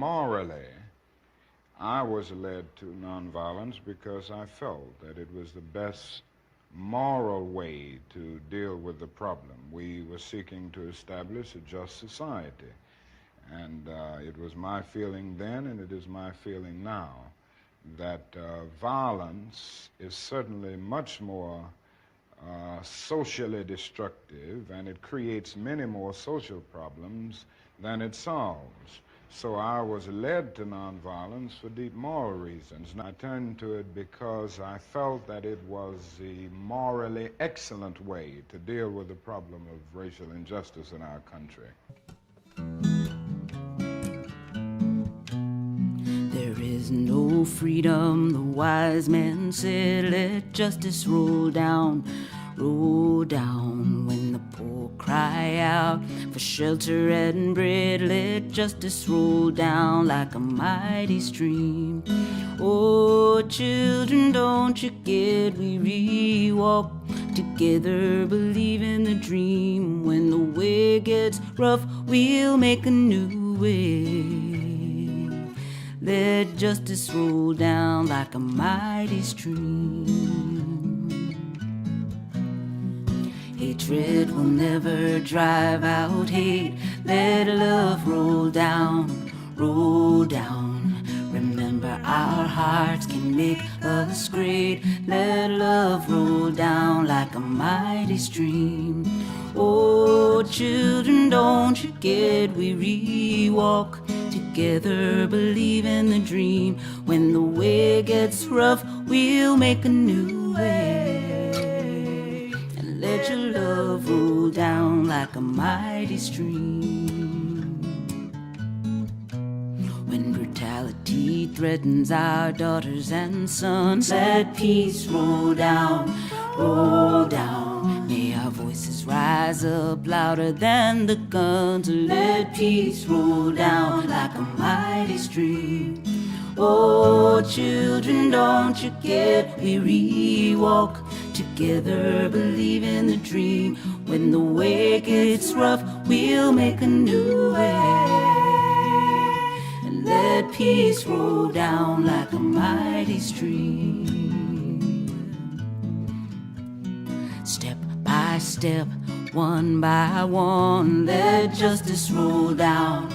morally, I was led to nonviolence because I felt that it was the best moral way to deal with the problem. We were seeking to establish a just society. And it was my feeling then, and it is my feeling now, that violence is certainly much more socially destructive, and it creates many more social problems than it solves. So I was led to nonviolence for deep moral reasons. And I turned to it because I felt that it was the morally excellent way to deal with the problem of racial injustice in our country. There is no freedom, the wise man said, let justice roll down when the poor cry out for shelter and bread. Let justice roll down like a mighty stream. Oh, children, don't you get weary, walk together, believe in the dream. When the way gets rough, we'll make a new way. Let justice roll down like a mighty stream. Hatred will never drive out hate. Let love roll down. Remember, our hearts can make us great. Let love roll down like a mighty stream. Oh, children, don't you get weary, walk together, believe in the dream. When the way gets rough, we'll make a new way. And let your love roll down like a mighty stream. When brutality threatens our daughters and sons, let peace roll down. May our voices rise up louder than the guns. Let peace roll down like a mighty stream. Oh, children, don't you get weary, walk together, believe in the dream. When the way gets rough, we'll make a new way. And let peace roll down like a mighty stream. Step by step, one by one, let justice roll down.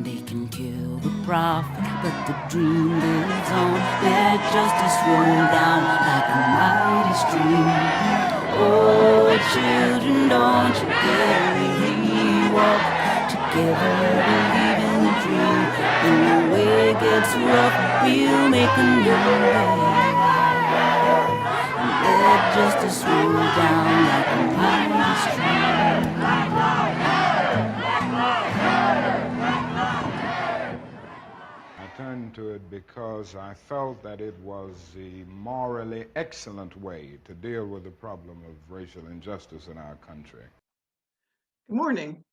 They can kill the prophet, but the dream lives on. Let justice roll down like a mighty stream. Oh, children, don't you get weary, walk together, believe in the dream. When the way gets rough, we'll make a new way. Let justice roll down like a mighty stream. I turned to it because I felt that it was the morally excellent way to deal with the problem of racial injustice in our country. Good morning,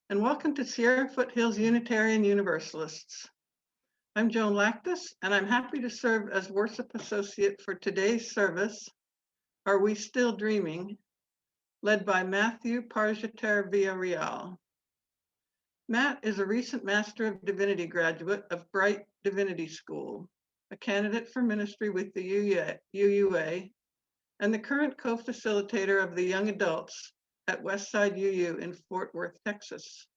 and welcome to Sierra Foothills Unitarian Universalists. I'm Joan Lactus, and I'm happy to serve as Worship Associate for today's service, Are We Still Dreaming?, led by Matthew Pargeter-Villarreal. Matt is a recent Master of Divinity graduate of Bright Divinity School, a candidate for ministry with the UUA, and the current co-facilitator of the young adults at Westside UU in Fort Worth, Texas.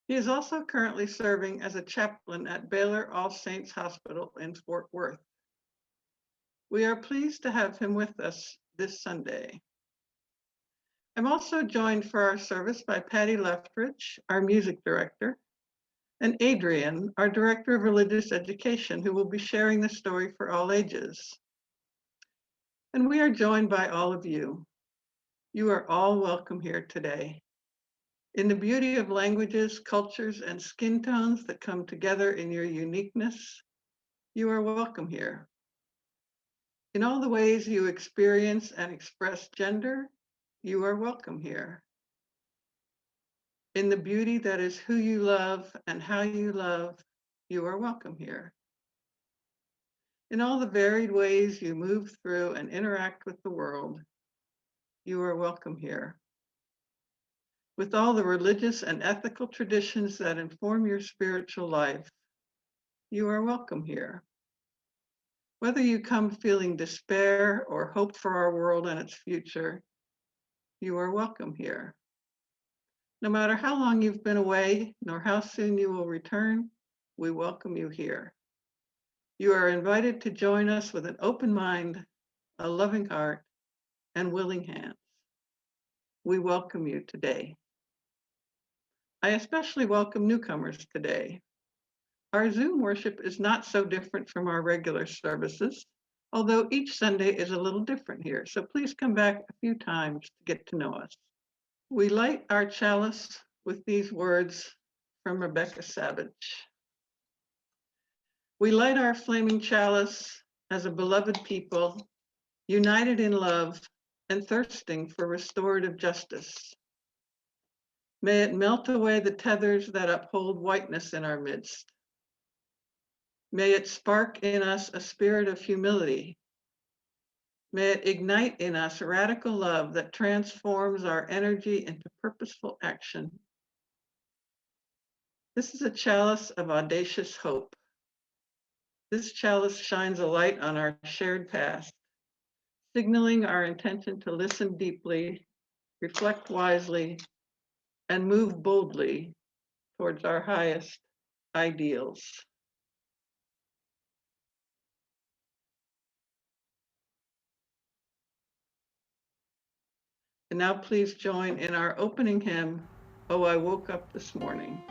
He is also currently serving as a chaplain at Baylor All Saints Hospital in Fort Worth. We are pleased to have him with us this Sunday. I'm also joined for our service by Patty Leftridge, our music director, and Adrian, our director of religious education, who will be sharing the story for all ages. And we are joined by all of you. You are all welcome here today. In the beauty of languages, cultures, and skin tones that come together in your uniqueness, you are welcome here. In all the ways you experience and express gender, you are welcome here. In the beauty that is who you love and how you love, you are welcome here. In all the varied ways you move through and interact with the world, you are welcome here. with all the religious and ethical traditions that inform your spiritual life. You are welcome here. Whether you come feeling despair or hope for our world and its future, you are welcome here. No matter how long you've been away, nor how soon you will return, we welcome you here. You are invited to join us with an open mind, a loving heart, and willing hands. We welcome you today. I especially welcome newcomers today. Our Zoom worship is not so different from our regular services, although each Sunday is a little different here, so please come back a few times to get to know us. We light our chalice with these words from Rebecca Savage. We light our flaming chalice as a beloved people, united in love and thirsting for restorative justice. May it melt away the tethers that uphold whiteness in our midst. May it spark in us a spirit of humility. May it ignite in us radical love that transforms our energy into purposeful action. This is a chalice of audacious hope. This chalice shines a light on our shared past, signaling our intention to listen deeply, reflect wisely, and move boldly towards our highest ideals. And now please join in our opening hymn, "Oh, I Woke Up This Morning."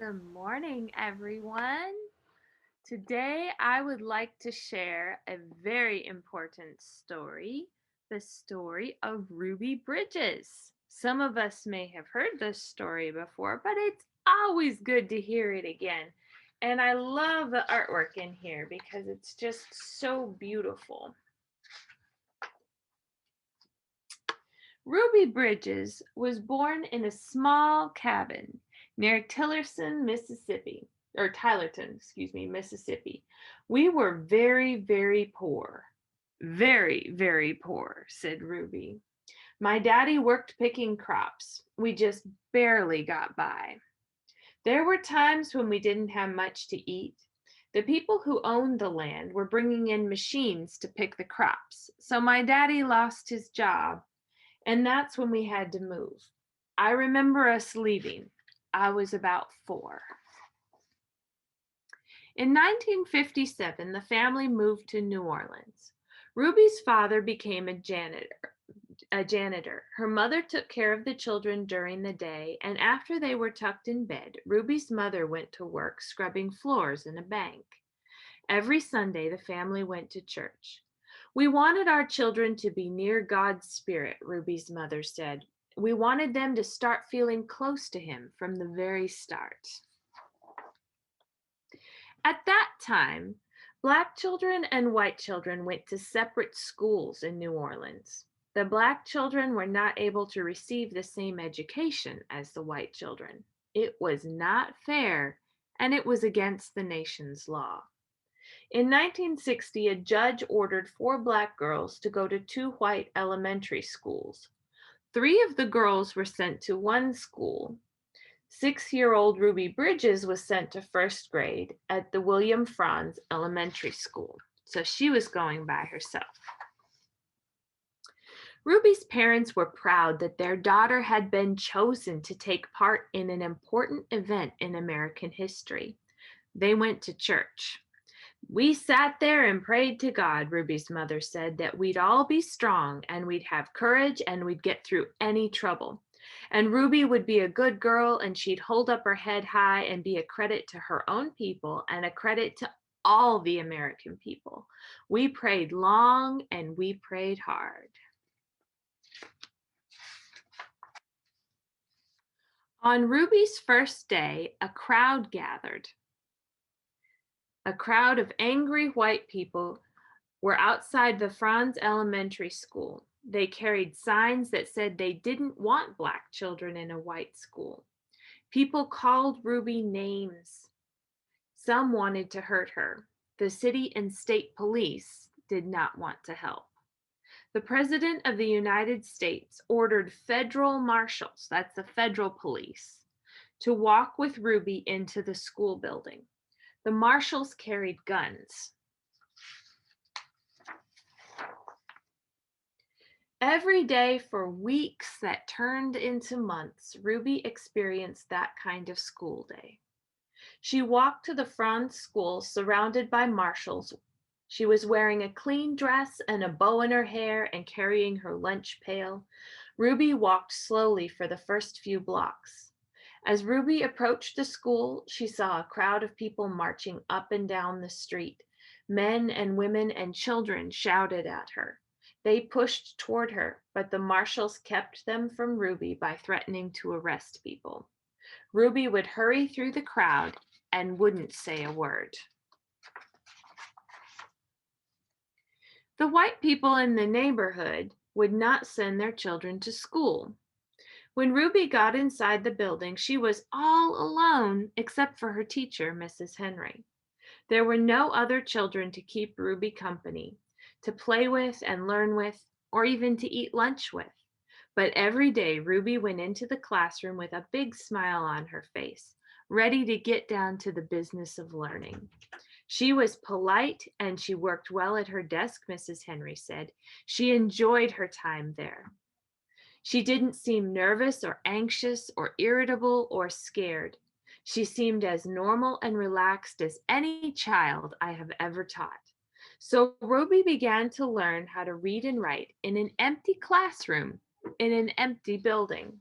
Good morning, everyone. Today, I would like to share a very important story the story of Ruby Bridges. Some of us may have heard this story before, but it's always good to hear it again. And I love the artwork in here because it's just so beautiful. Ruby Bridges was born in a small cabin near Tylerton, Mississippi. Mississippi. We were very, very poor. Very, very poor, said Ruby. My daddy worked picking crops. We just barely got by. There were times when we didn't have much to eat. The people who owned the land were bringing in machines to pick the crops, so my daddy lost his job, and that's when we had to move. I remember us leaving. I was about 4. In 1957, the family moved to New Orleans. Ruby's father became a janitor. Her mother took care of the children during the day, and after they were tucked in bed, Ruby's mother went to work scrubbing floors in a bank. Every Sunday, the family went to church. We wanted our children to be near God's Spirit, Ruby's mother said. We wanted them to start feeling close to Him from the very start. At that time, Black children and white children went to separate schools in New Orleans. The Black children were not able to receive the same education as the white children. It was not fair, and it was against the nation's law. In 1960, a judge ordered 4 Black girls to go to 2 white elementary schools. 3 of the girls were sent to one school. 6-year-old Ruby Bridges was sent to 1st grade at the William Franz Elementary School, so she was going by herself. Ruby's parents were proud that their daughter had been chosen to take part in an important event in American history. They went to church. We sat there and prayed to God, Ruby's mother said, that we'd all be strong and we'd have courage and we'd get through any trouble. And Ruby would be a good girl and she'd hold up her head high and be a credit to her own people and a credit to all the American people. We prayed long and we prayed hard. On Ruby's first day, a crowd gathered. A crowd of angry white people were outside the Franz Elementary School. They carried signs that said they didn't want Black children in a white school. People called Ruby names. Some wanted to hurt her. The city and state police did not want to help. The President of the United States ordered federal marshals, that's the federal police, to walk with Ruby into the school building. The marshals carried guns. Every day for weeks that turned into months, Ruby experienced that kind of school day. She walked to the Franz school surrounded by marshals. She was wearing a clean dress and a bow in her hair and carrying her lunch pail. Ruby walked slowly for the first few blocks. As Ruby approached the school, she saw a crowd of people marching up and down the street. Men and women and children shouted at her. They pushed toward her, but the marshals kept them from Ruby by threatening to arrest people. Ruby would hurry through the crowd and wouldn't say a word. The white people in the neighborhood would not send their children to school. When Ruby got inside the building, she was all alone except for her teacher, Mrs. Henry. There were no other children to keep Ruby company, to play with and learn with, or even to eat lunch with. But every day, Ruby went into the classroom with a big smile on her face, ready to get down to the business of learning. She was polite and she worked well at her desk, Mrs. Henry said. She enjoyed her time there. She didn't seem nervous or anxious or irritable or scared. She seemed as normal and relaxed as any child I have ever taught. So Ruby began to learn how to read and write in an empty classroom in an empty building.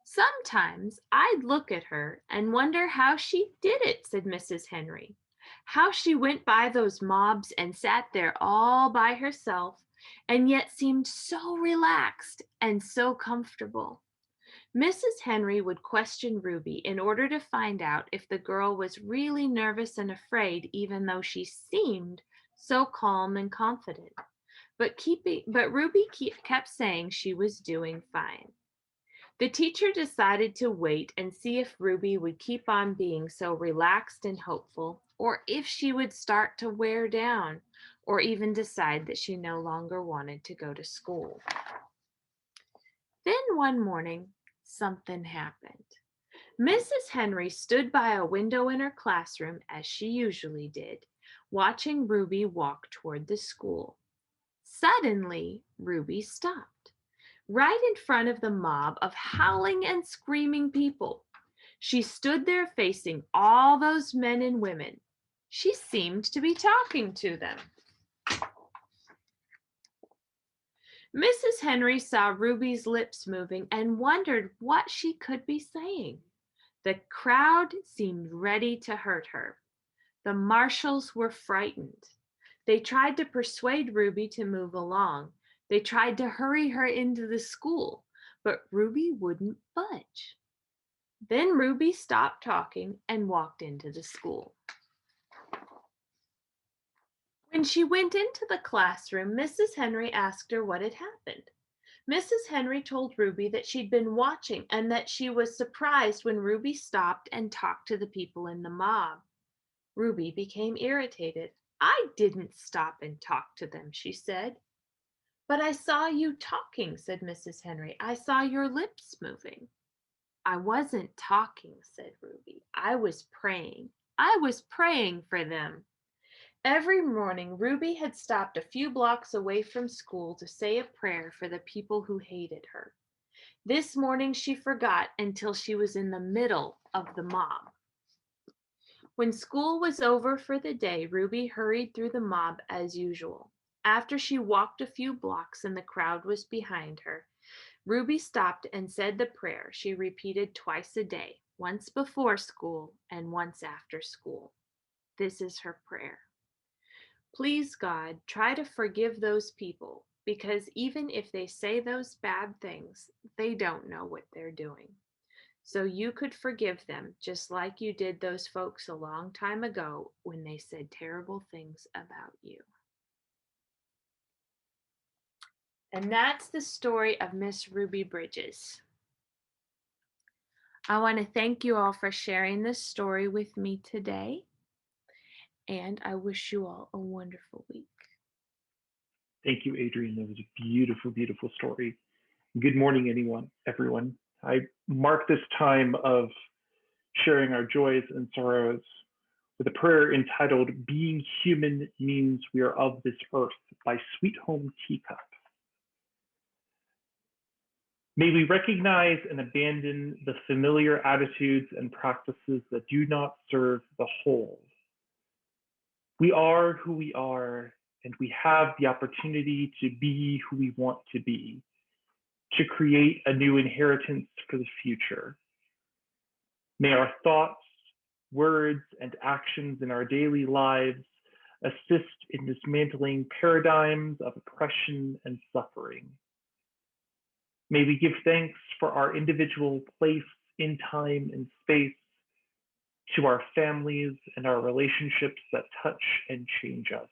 Sometimes I'd look at her and wonder how she did it, said Mrs. Henry. How she went by those mobs and sat there all by herself, and yet seemed so relaxed and so comfortable. Mrs. Henry would question Ruby in order to find out if the girl was really nervous and afraid, even though she seemed so calm and confident. But Ruby kept saying she was doing fine. The teacher decided to wait and see if Ruby would keep on being so relaxed and hopeful, or if she would start to wear down, or even decide that she no longer wanted to go to school. Then one morning, something happened. Mrs. Henry stood by a window in her classroom, as she usually did, watching Ruby walk toward the school. Suddenly, Ruby stopped, right in front of the mob of howling and screaming people. She stood there facing all those men and women. She seemed to be talking to them. Mrs. Henry saw Ruby's lips moving and wondered what she could be saying. The crowd seemed ready to hurt her. The marshals were frightened. They tried to persuade Ruby to move along. They tried to hurry her into the school, but Ruby wouldn't budge. Then Ruby stopped talking and walked into the school. When she went into the classroom, Mrs. Henry asked her what had happened. Mrs. Henry told Ruby that she'd been watching and that she was surprised when Ruby stopped and talked to the people in the mob. Ruby became irritated. "I didn't stop and talk to them," she said. "But I saw you talking," said Mrs. Henry. "I saw your lips moving." "I wasn't talking," said Ruby. "I was praying. I was praying for them." Every morning, Ruby had stopped a few blocks away from school to say a prayer for the people who hated her. This morning, she forgot until she was in the middle of the mob. When school was over for the day, Ruby hurried through the mob as usual. After she walked a few blocks and the crowd was behind her, Ruby stopped and said the prayer she repeated twice a day, once before school and once after school. This is her prayer. "Please, God, try to forgive those people, because even if they say those bad things, they don't know what they're doing. So you could forgive them just like you did those folks a long time ago when they said terrible things about you." And that's the story of Miss Ruby Bridges. I want to thank you all for sharing this story with me today, and I wish you all a wonderful week. Thank you, Adrienne. That was a beautiful, beautiful story. Good morning, everyone. I mark this time of sharing our joys and sorrows with a prayer entitled "Being Human Means We Are of This Earth" by Sweet Home Teacup. May we recognize and abandon the familiar attitudes and practices that do not serve the whole. We are who we are, and we have the opportunity to be who we want to be, to create a new inheritance for the future. May our thoughts, words, and actions in our daily lives assist in dismantling paradigms of oppression and suffering. May we give thanks for our individual place in time and space, to our families and our relationships that touch and change us.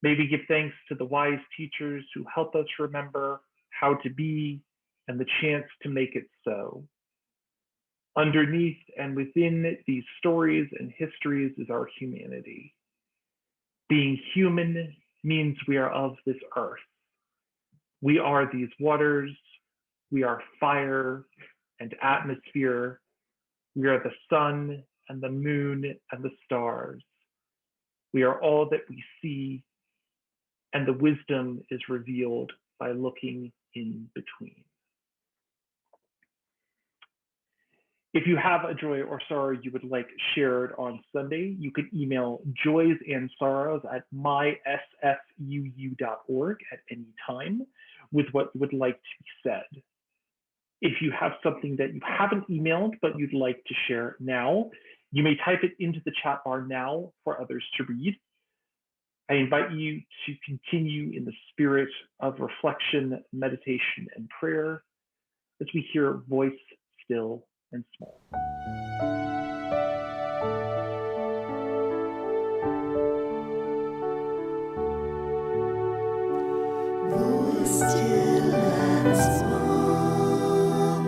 May we give thanks to the wise teachers who help us remember how to be and the chance to make it so. Underneath and within these stories and histories is our humanity. Being human means we are of this earth. We are these waters, we are fire and atmosphere, we are the sun and the moon and the stars. We are all that we see, and the wisdom is revealed by looking in between. If you have a joy or sorrow you would like shared on Sunday, you can email joysandsorrows@mysfuu.org at any time with what you would like to be said. If you have something that you haven't emailed but you'd like to share now, you may type it into the chat bar now for others to read. I invite you to continue in the spirit of reflection, meditation, and prayer as we hear Voice Still and Small. Voice still and small,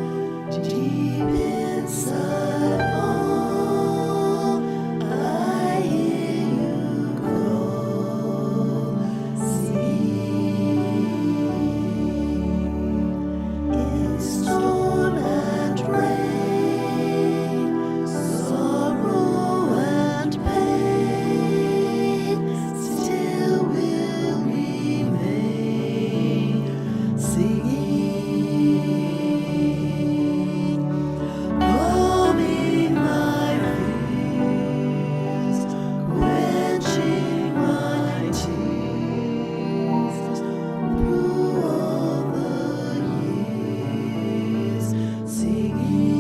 deep inside all, I hear you call, sing. In storm and rain, sorrow and pain, still will remain, singing, calming my fears, quenching my tears, through all the years, singing.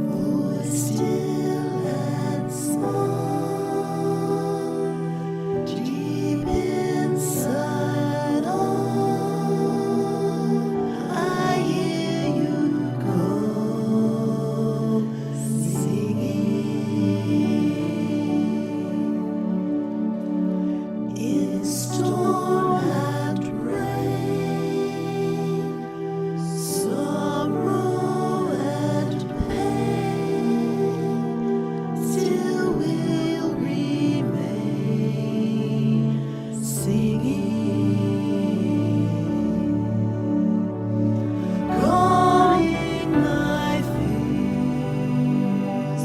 Voice still and small, deep inside all, I hear you call, singing. In storm and rain, sorrow and pain, still will remain, singing, calming my fears,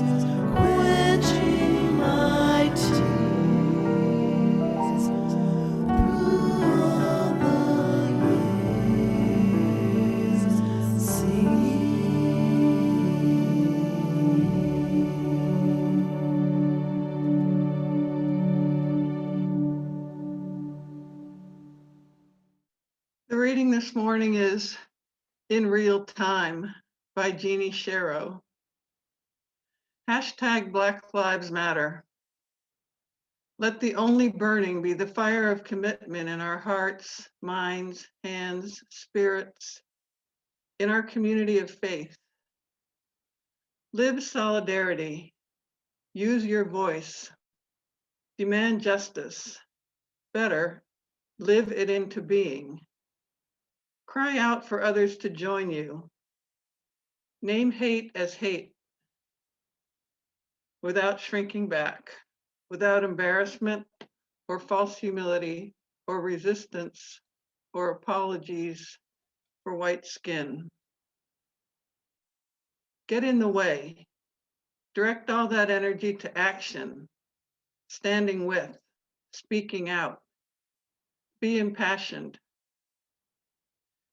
quenching my tears, through all the years, singing. The reading this morning is In Real Time by Jeannie Sharrow. Hashtag Black Lives Matter. Let the only burning be the fire of commitment in our hearts, minds, hands, spirits, in our community of faith. Live solidarity. Use your voice. Demand justice. Better, live it into being. Cry out for others to join you. Name hate as hate without shrinking back, without embarrassment or false humility or resistance or apologies for white skin. Get in the way. Direct all that energy to action, standing with, speaking out. Be impassioned.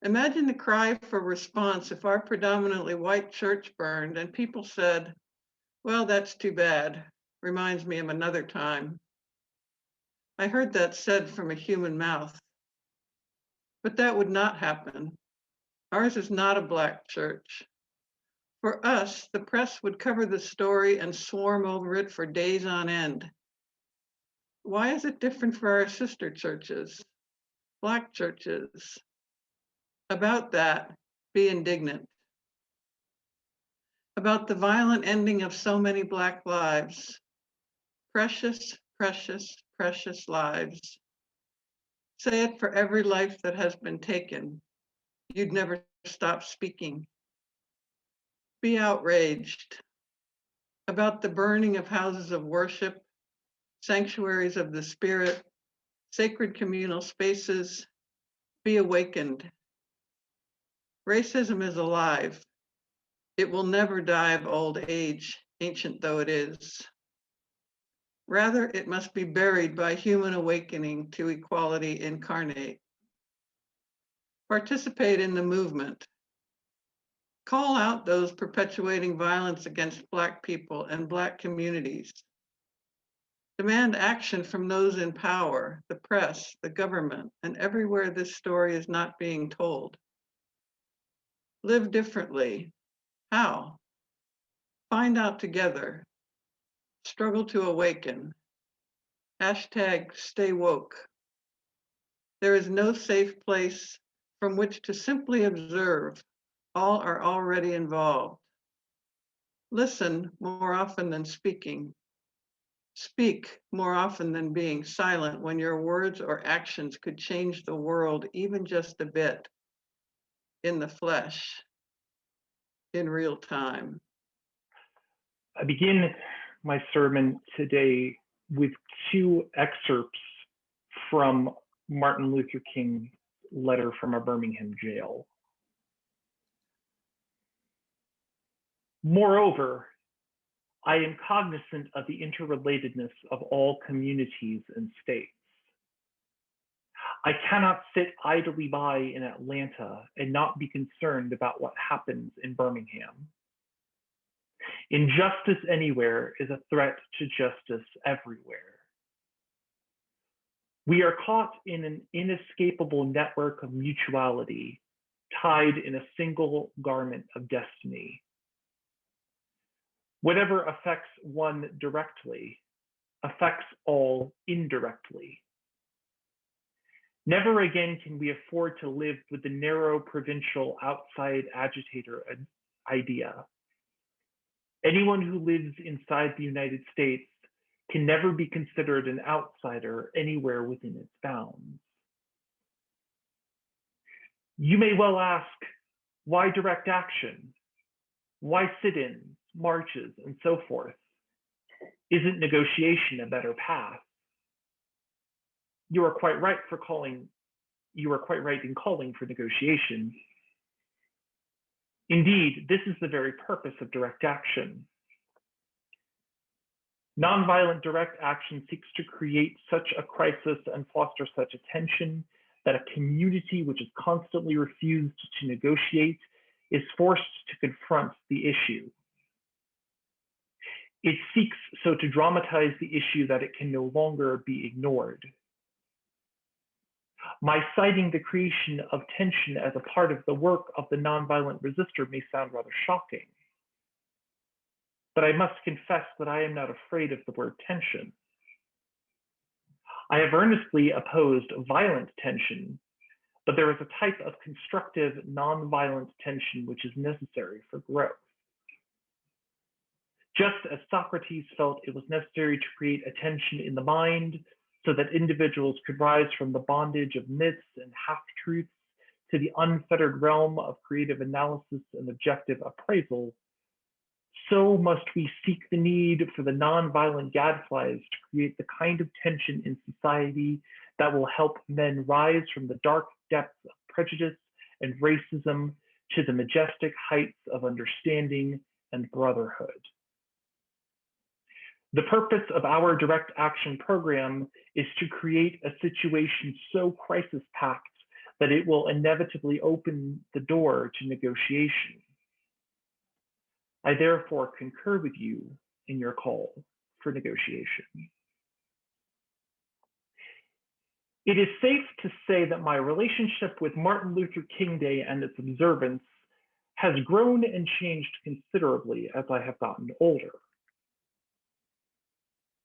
Imagine the cry for response if our predominantly white church burned and people said, well, that's too bad. Reminds me of another time. I heard that said from a human mouth. But that would not happen. Ours is not a Black church. For us, the press would cover the story and swarm over it for days on end. Why is it different for our sister churches, Black churches? About that, be indignant. About the violent ending of so many Black lives, precious, precious, precious lives. Say it for every life that has been taken. You'd never stop speaking. Be outraged about the burning of houses of worship, sanctuaries of the spirit, sacred communal spaces. Be awakened. Racism is alive. It will never die of old age, ancient though it is. Rather, it must be buried by human awakening to equality incarnate. Participate in the movement. Call out those perpetuating violence against Black people and Black communities. Demand action from those in power, the press, the government, and everywhere this story is not being told. Live differently. How? Find out together. Struggle to awaken. Hashtag stay woke. There is no safe place from which to simply observe. All are already involved. Listen more often than speaking. Speak more often than being silent when your words or actions could change the world even just a bit, in the flesh, in real time. I begin my sermon today with two excerpts from Martin Luther King's letter from a Birmingham jail. Moreover, I am cognizant of the interrelatedness of all communities and states. I cannot sit idly by in Atlanta and not be concerned about what happens in Birmingham. Injustice anywhere is a threat to justice everywhere. We are caught in an inescapable network of mutuality, tied in a single garment of destiny. Whatever affects one directly affects all indirectly. Never again can we afford to live with the narrow provincial outside agitator idea. Anyone who lives inside the United States can never be considered an outsider anywhere within its bounds. You may well ask, why direct action? Why sit-ins, marches, and so forth? Isn't negotiation a better path? You are quite right in calling for negotiation. Indeed, this is the very purpose of direct action. Nonviolent direct action seeks to create such a crisis and foster such a tension that a community which is constantly refused to negotiate is forced to confront the issue. It seeks so to dramatize the issue that it can no longer be ignored. My citing the creation of tension as a part of the work of the nonviolent resistor may sound rather shocking, but I must confess that I am not afraid of the word tension. I have earnestly opposed violent tension, but there is a type of constructive nonviolent tension which is necessary for growth. Just as Socrates felt it was necessary to create a tension in the mind so that individuals could rise from the bondage of myths and half-truths to the unfettered realm of creative analysis and objective appraisal, so must we seek the need for the nonviolent gadflies to create the kind of tension in society that will help men rise from the dark depths of prejudice and racism to the majestic heights of understanding and brotherhood. The purpose of our direct action program is to create a situation so crisis-packed that it will inevitably open the door to negotiation. I therefore concur with you in your call for negotiation. It is safe to say that my relationship with Martin Luther King Day and its observance has grown and changed considerably as I have gotten older.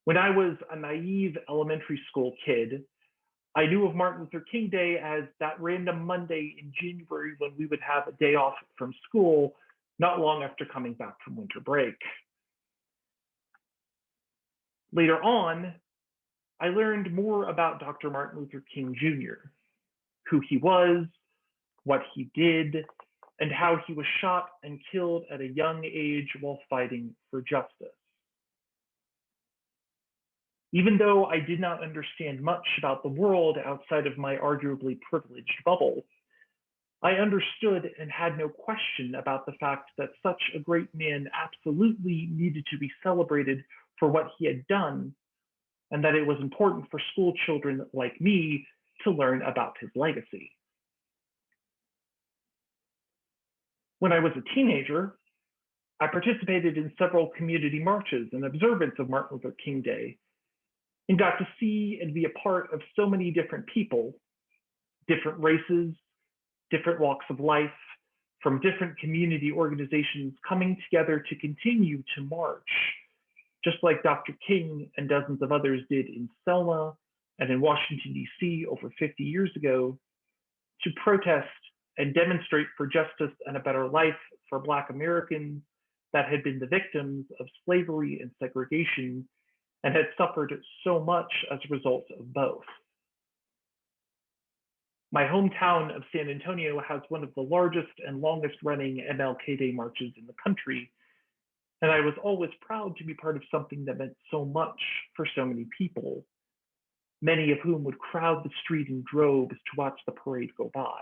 When I was a naive elementary school kid, I knew of Martin Luther King Day as that random Monday in January when we would have a day off from school not long after coming back from winter break. Later on, I learned more about Dr. Martin Luther King Jr., who he was, what he did, and how he was shot and killed at a young age while fighting for justice. Even though I did not understand much about the world outside of my arguably privileged bubble, I understood and had no question about the fact that such a great man absolutely needed to be celebrated for what he had done, and that it was important for school children like me to learn about his legacy. When I was a teenager, I participated in several community marches in observance of Martin Luther King Day, and got to see and be a part of so many different people, different races, different walks of life, from different community organizations coming together to continue to march, just like Dr. King and dozens of others did in Selma and in Washington, D.C. over 50 years ago, to protest and demonstrate for justice and a better life for Black Americans that had been the victims of slavery and segregation and had suffered so much as a result of both. My hometown of San Antonio has one of the largest and longest running MLK Day marches in the country, and I was always proud to be part of something that meant so much for so many people, many of whom would crowd the street in droves to watch the parade go by.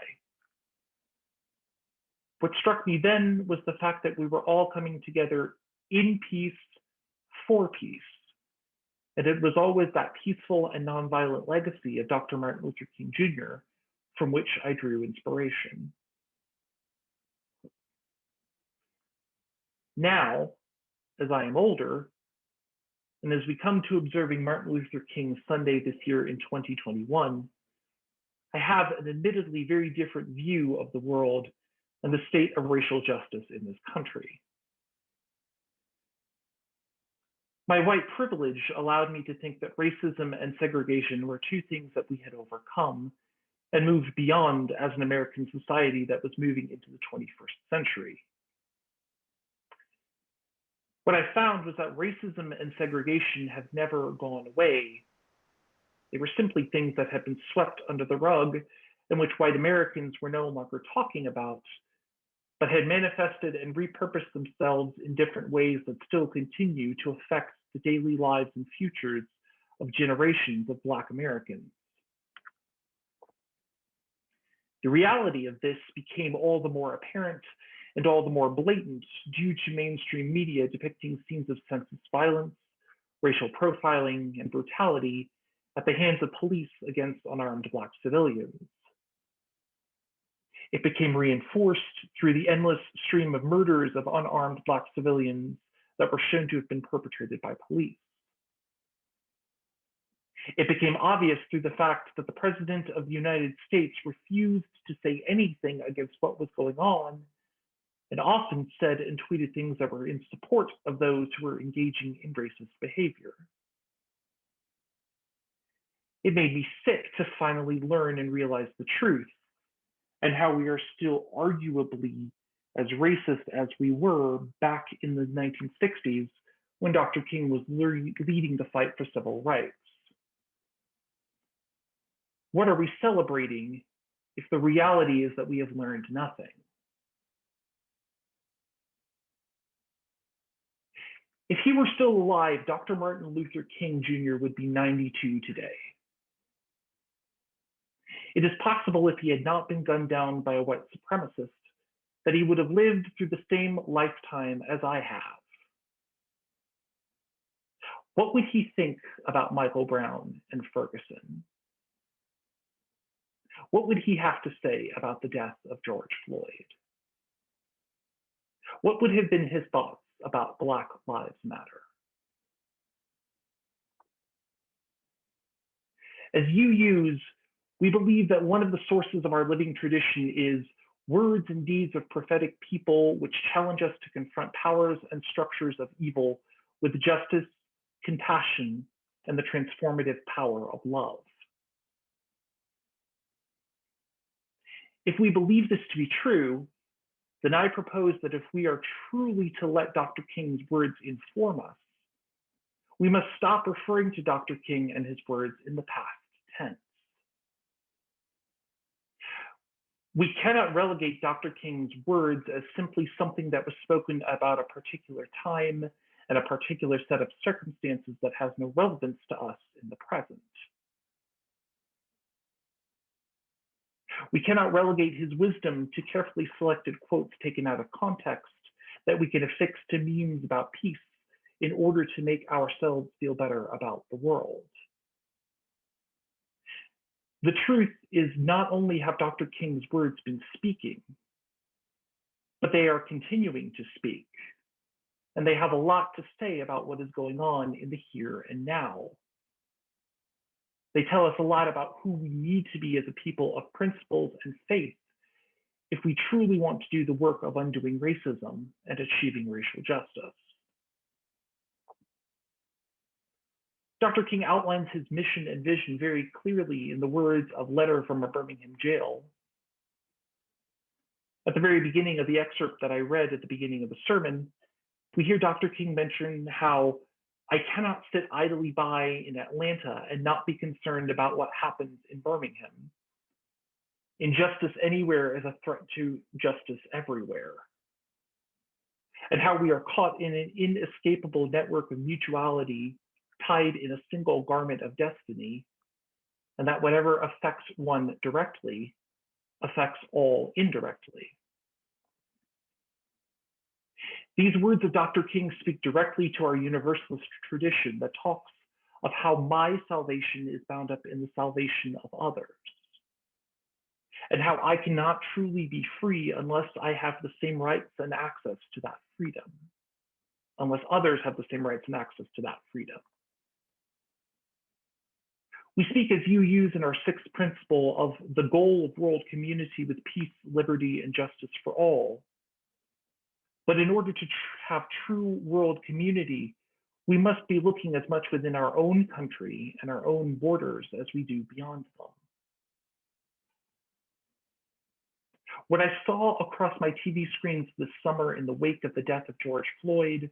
What struck me then was the fact that we were all coming together in peace, for peace. And it was always that peaceful and nonviolent legacy of Dr. Martin Luther King Jr. from which I drew inspiration. Now, as I am older, and as we come to observing Martin Luther King Sunday this year in 2021, I have an admittedly very different view of the world and the state of racial justice in this country. My white privilege allowed me to think that racism and segregation were two things that we had overcome and moved beyond as an American society that was moving into the 21st century. What I found was that racism and segregation have never gone away. They were simply things that had been swept under the rug and which white Americans were no longer talking about, but had manifested and repurposed themselves in different ways that still continue to affect the daily lives and futures of generations of Black Americans. The reality of this became all the more apparent and all the more blatant due to mainstream media depicting scenes of senseless violence, racial profiling, and brutality at the hands of police against unarmed Black civilians. It became reinforced through the endless stream of murders of unarmed Black civilians that were shown to have been perpetrated by police. It became obvious through the fact that the President of the United States refused to say anything against what was going on, and often said and tweeted things that were in support of those who were engaging in racist behavior. It made me sick to finally learn and realize the truth, and how we are still arguably as racist as we were back in the 1960s when Dr. King was leading the fight for civil rights. What are we celebrating if the reality is that we have learned nothing? If he were still alive, Dr. Martin Luther King Jr. would be 92 today. It is possible, if he had not been gunned down by a white supremacist, that he would have lived through the same lifetime as I have. What would he think about Michael Brown and Ferguson? What would he have to say about the death of George Floyd? What would have been his thoughts about Black Lives Matter? As UUs, we believe that one of the sources of our living tradition is words and deeds of prophetic people which challenge us to confront powers and structures of evil with justice, compassion, and the transformative power of love. If we believe this to be true, then I propose that if we are truly to let Dr. King's words inform us, We must stop referring to Dr. King and his words in the past tense. We cannot relegate Dr. King's words as simply something that was spoken about a particular time and a particular set of circumstances that has no relevance to us in the present. We cannot relegate his wisdom to carefully selected quotes taken out of context that we can affix to memes about peace in order to make ourselves feel better about the world. The truth is, not only have Dr. King's words been speaking, but they are continuing to speak. And they have a lot to say about what is going on in the here and now. They tell us a lot about who we need to be as a people of principles and faith if we truly want to do the work of undoing racism and achieving racial justice. Dr. King outlines his mission and vision very clearly in the words of Letter from a Birmingham Jail. At the very beginning of the excerpt that I read at the beginning of the sermon, we hear Dr. King mention how I cannot sit idly by in Atlanta and not be concerned about what happens in Birmingham. Injustice anywhere is a threat to justice everywhere. And how we are caught in an inescapable network of mutuality tied in a single garment of destiny, and that whatever affects one directly affects all indirectly. These words of Dr. King speak directly to our universalist tradition that talks of how my salvation is bound up in the salvation of others, and how I cannot truly be free unless I have the same rights and access to that freedom, unless others have the same rights and access to that freedom. We speak as UUs in our sixth principle of the goal of world community with peace, liberty, and justice for all. But in order to have true world community, we must be looking as much within our own country and our own borders as we do beyond them. What I saw across my TV screens this summer in the wake of the death of George Floyd,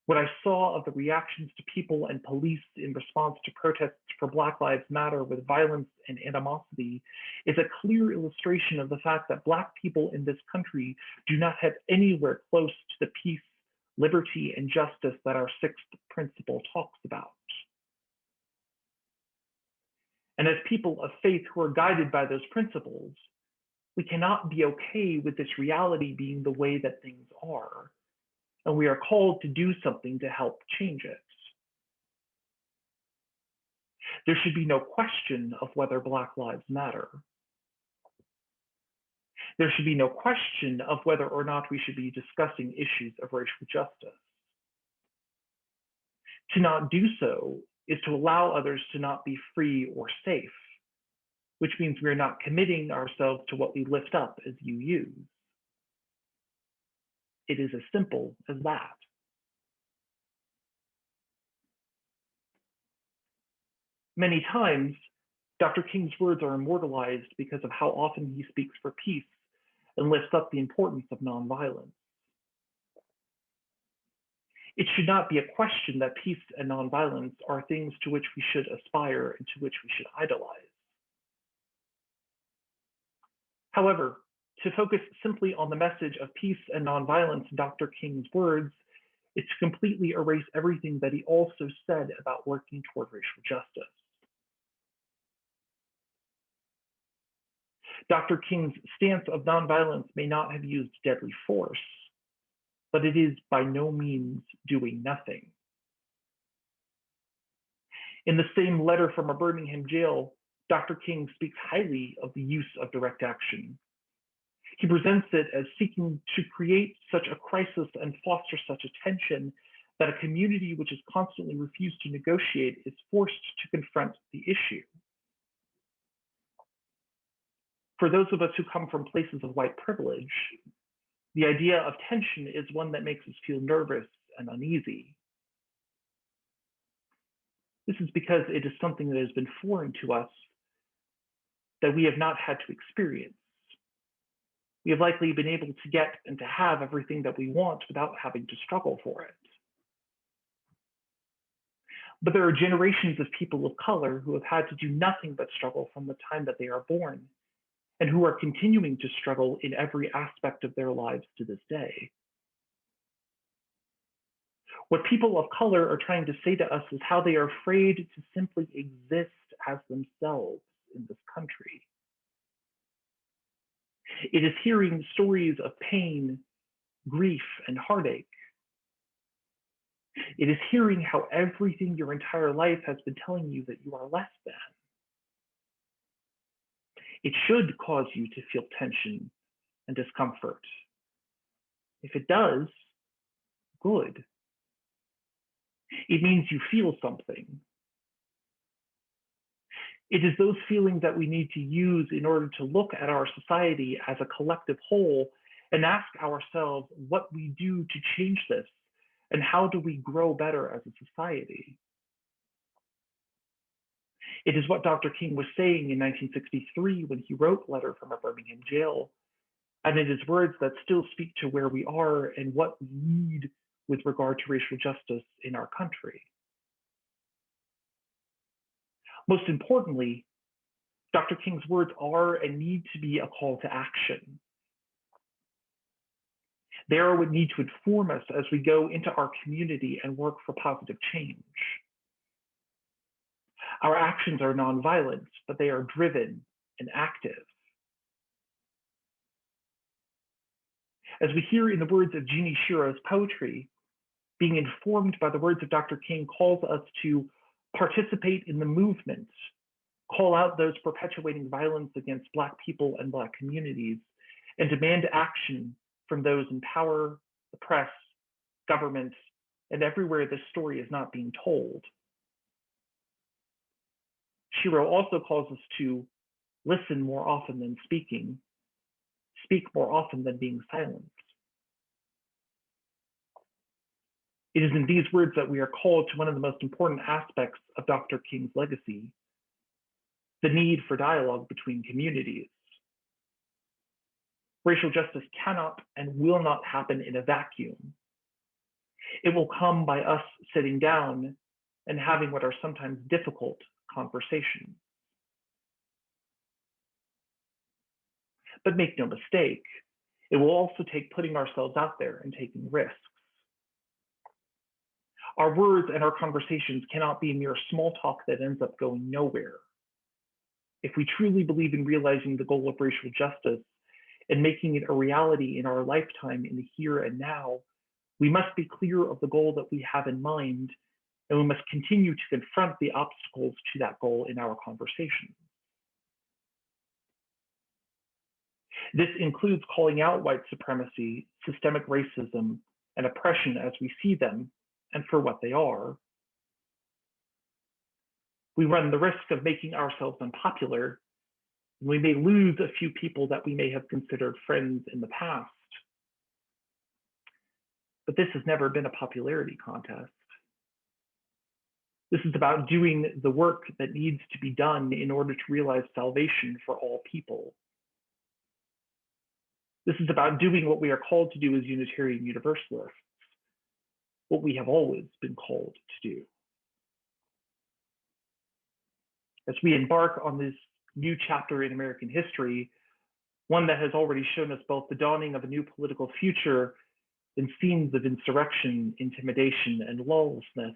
what I saw of the reactions to people and police in response to protests for Black Lives Matter with violence and animosity is a clear illustration of the fact that Black people in this country do not have anywhere close to the peace, liberty, and justice that our sixth principle talks about. And as people of faith who are guided by those principles, we cannot be okay with this reality being the way that things are. And we are called to do something to help change it. There should be no question of whether Black lives matter. There should be no question of whether or not we should be discussing issues of racial justice. To not do so is to allow others to not be free or safe, which means we are not committing ourselves to what we lift up as UUs. It is as simple as that. Many times, Dr. King's words are immortalized because of how often he speaks for peace and lifts up the importance of nonviolence. It should not be a question that peace and nonviolence are things to which we should aspire and to which we should idolize. However, to focus simply on the message of peace and nonviolence in Dr. King's words is to completely erase everything that he also said about working toward racial justice. Dr. King's stance of nonviolence may not have used deadly force, but it is by no means doing nothing. In the same letter from a Birmingham jail, Dr. King speaks highly of the use of direct action. He presents it as seeking to create such a crisis and foster such a tension that a community which has constantly refused to negotiate is forced to confront the issue. For those of us who come from places of white privilege, the idea of tension is one that makes us feel nervous and uneasy. This is because it is something that has been foreign to us that we have not had to experience. We have likely been able to get and to have everything that we want without having to struggle for it. But there are generations of people of color who have had to do nothing but struggle from the time that they are born, and who are continuing to struggle in every aspect of their lives to this day. What people of color are trying to say to us is how they are afraid to simply exist as themselves in this country. It is hearing stories of pain, grief, and heartache. It is hearing how everything your entire life has been telling you that you are less than. It should cause you to feel tension and discomfort. If it does, good. It means you feel something. It is those feelings that we need to use in order to look at our society as a collective whole and ask ourselves what we do to change this and how do we grow better as a society. It is what Dr. King was saying in 1963 when he wrote Letter from a Birmingham Jail, and it is words that still speak to where we are and what we need with regard to racial justice in our country. Most importantly, Dr. King's words are and need to be a call to action. They are what need to inform us as we go into our community and work for positive change. Our actions are nonviolent, but they are driven and active. As we hear in the words of Jeannie Shiro's poetry, being informed by the words of Dr. King calls us to participate in the movement, call out those perpetuating violence against Black people and Black communities, and demand action from those in power, the press, government, and everywhere this story is not being told. Shiro also calls us to listen more often than speaking, speak more often than being silent. It is in these words that we are called to one of the most important aspects of Dr. King's legacy, the need for dialogue between communities. Racial justice cannot and will not happen in a vacuum. It will come by us sitting down and having what are sometimes difficult conversations. But make no mistake, it will also take putting ourselves out there and taking risks. Our words and our conversations cannot be mere small talk that ends up going nowhere. If we truly believe in realizing the goal of racial justice and making it a reality in our lifetime in the here and now, we must be clear of the goal that we have in mind, and we must continue to confront the obstacles to that goal in our conversations. This includes calling out white supremacy, systemic racism, and oppression as we see them and for what they are. We run the risk of making ourselves unpopular, and we may lose a few people that we may have considered friends in the past. But this has never been a popularity contest. This is about doing the work that needs to be done in order to realize salvation for all people. This is about doing what we are called to do as Unitarian Universalists, what we have always been called to do. As we embark on this new chapter in American history, one that has already shown us both the dawning of a new political future and scenes of insurrection, intimidation, and lawlessness,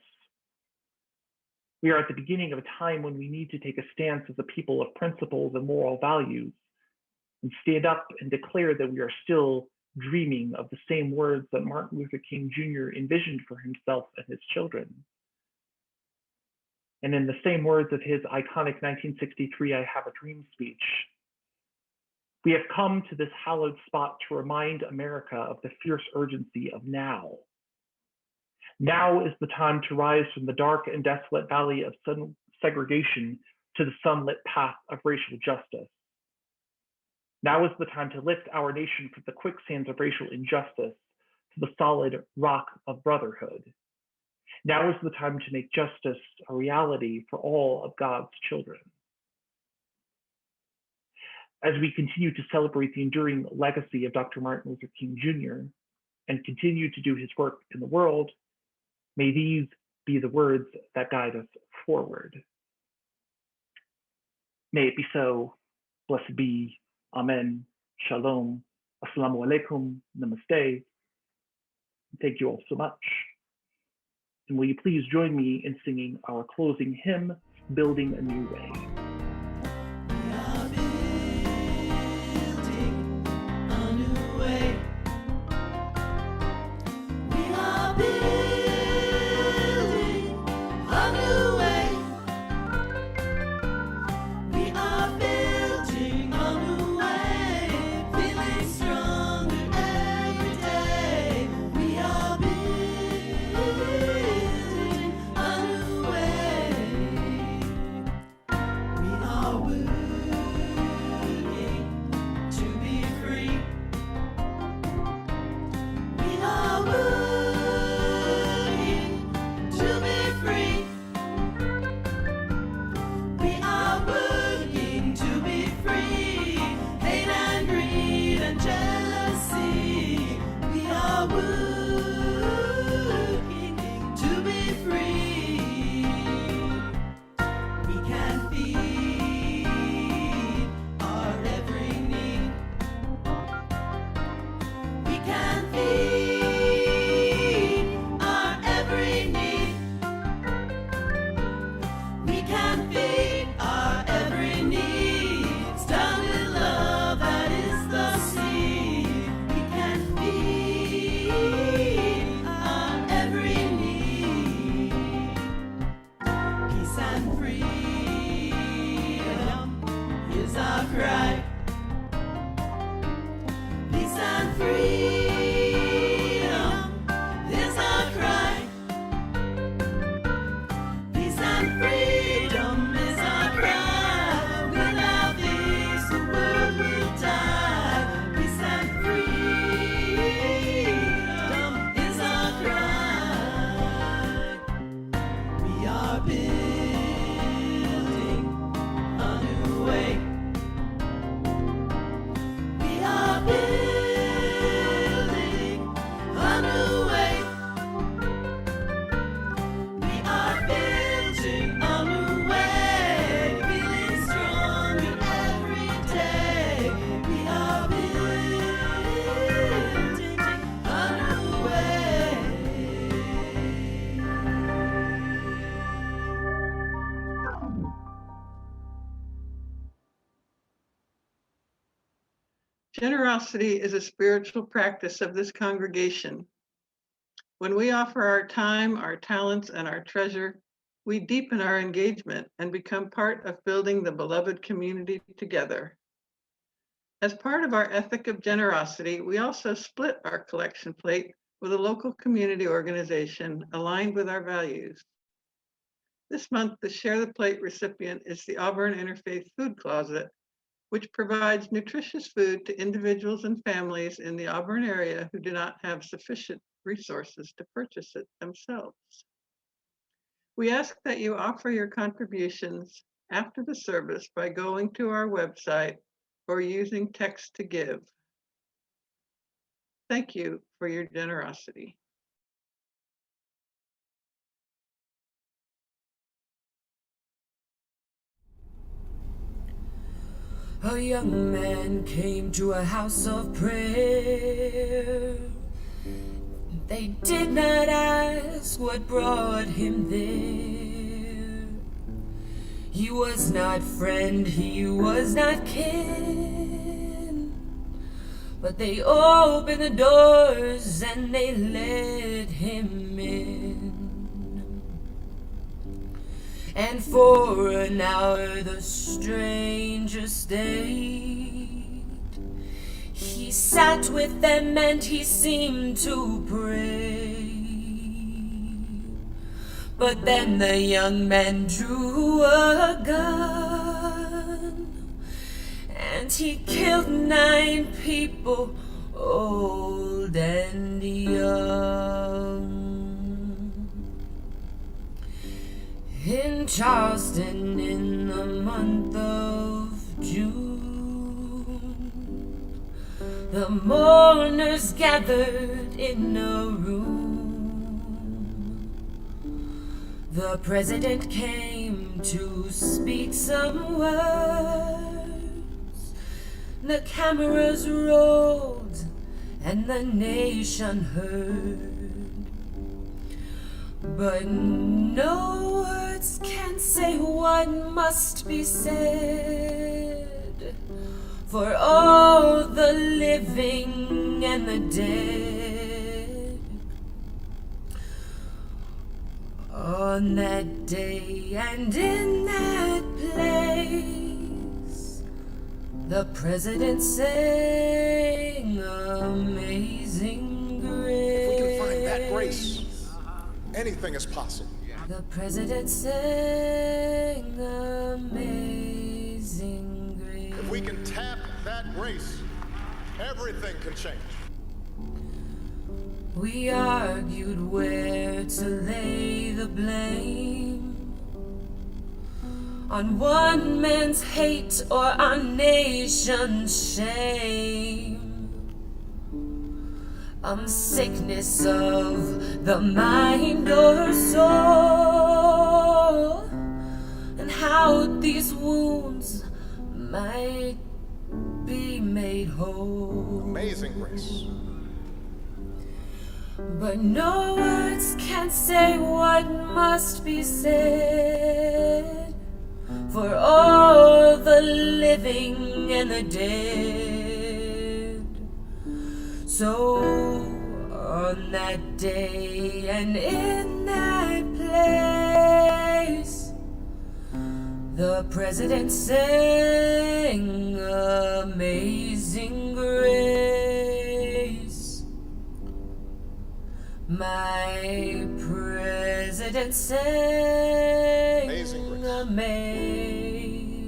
we are at the beginning of a time when we need to take a stance as a people of principles and moral values and stand up and declare that we are still dreaming of the same words that Martin Luther King Jr. envisioned for himself and his children. And in the same words of his iconic 1963 I Have a Dream speech, we have come to this hallowed spot to remind America of the fierce urgency of now. Now is the time to rise from the dark and desolate valley of segregation to the sunlit path of racial justice. Now is the time to lift our nation from the quicksands of racial injustice to the solid rock of brotherhood. Now is the time to make justice a reality for all of God's children. As we continue to celebrate the enduring legacy of Dr. Martin Luther King Jr. and continue to do his work in the world, may these be the words that guide us forward. May it be so. Blessed be. Amen. Shalom. Assalamu alaikum. Namaste. Thank you all so much. And will you please join me in singing our closing hymn, Building a New Way. We are building a new way. We are building a new way. We are building a new way, feeling stronger every day. We are building a new way. We are working to be free. We are working to be free. We are working to be free. Hate and greed and jealousy. We are working to be free. We can feed our every need. We can feed our every need. We can feed our every need. Start with love, that is the seed. We can feed our every need. Peace and freedom is our cry. Peace and freedom is our cry. Peace and freedom is our cry. Without these, the world will die. Peace and freedom is our cry. We are building a new way. We are building a new way. We are building a new way, feeling stronger every day. We are building a new way. Generosity is a spiritual practice of this congregation. When we offer our time, our talents, and our treasure, we deepen our engagement and become part of building the beloved community together. As part of our ethic of generosity, we also split our collection plate with a local community organization aligned with our values. This month, the Share the Plate recipient is the Auburn Interfaith Food Closet, which provides nutritious food to individuals and families in the Auburn area who do not have sufficient resources to purchase it themselves. We ask that you offer your contributions after the service by going to our website or using text to give. Thank you for your generosity. A young man came to a house of prayer. They did not ask what brought him there. He was not friend, he was not kin, but they opened the doors and they let him in. And for an hour the stranger stayed. He sat with them and he seemed to pray. But then the young man drew a gun and he killed 9 people, old and young. In Charleston in the month of June, the mourners gathered in a room. The president came to speak some words. The cameras rolled and the nation heard. But no words can say what must be said for all the living and the dead. On that day and in that place, the president sang Amazing Grace. If we can find that grace, anything is possible. The president sang Amazing Grace. If we can tap that grace, everything can change. We argued where to lay the blame, on one man's hate or our nation's shame. Sickness of the mind or soul, and how these wounds might be made whole. Amazing grace. But no words can say what must be said for all the living and the dead. So on that day and in that place, the president sang Amazing Grace. My president sang Amazing Grace.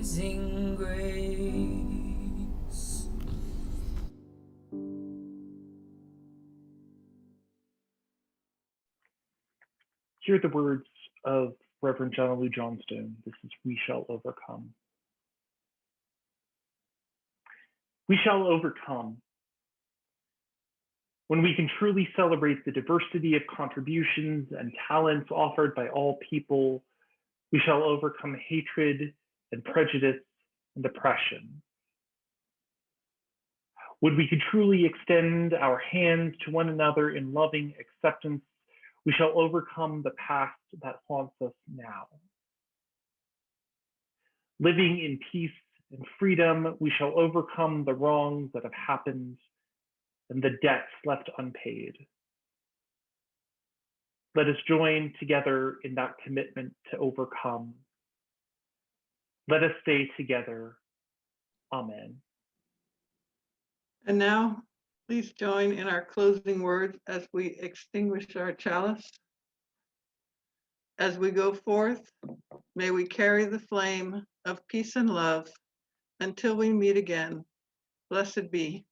Amazing Grace. Hear the words of Reverend John Lou Johnstone. This is We Shall Overcome. We shall overcome. When we can truly celebrate the diversity of contributions and talents offered by all people, we shall overcome hatred and prejudice and oppression. When we can truly extend our hands to one another in loving acceptance, we shall overcome the past that haunts us now. Living in peace and freedom, we shall overcome the wrongs that have happened and the debts left unpaid. Let us join together in that commitment to overcome. Let us stay together. Amen. And now, please join in our closing words as we extinguish our chalice. As we go forth, may we carry the flame of peace and love until we meet again. Blessed be.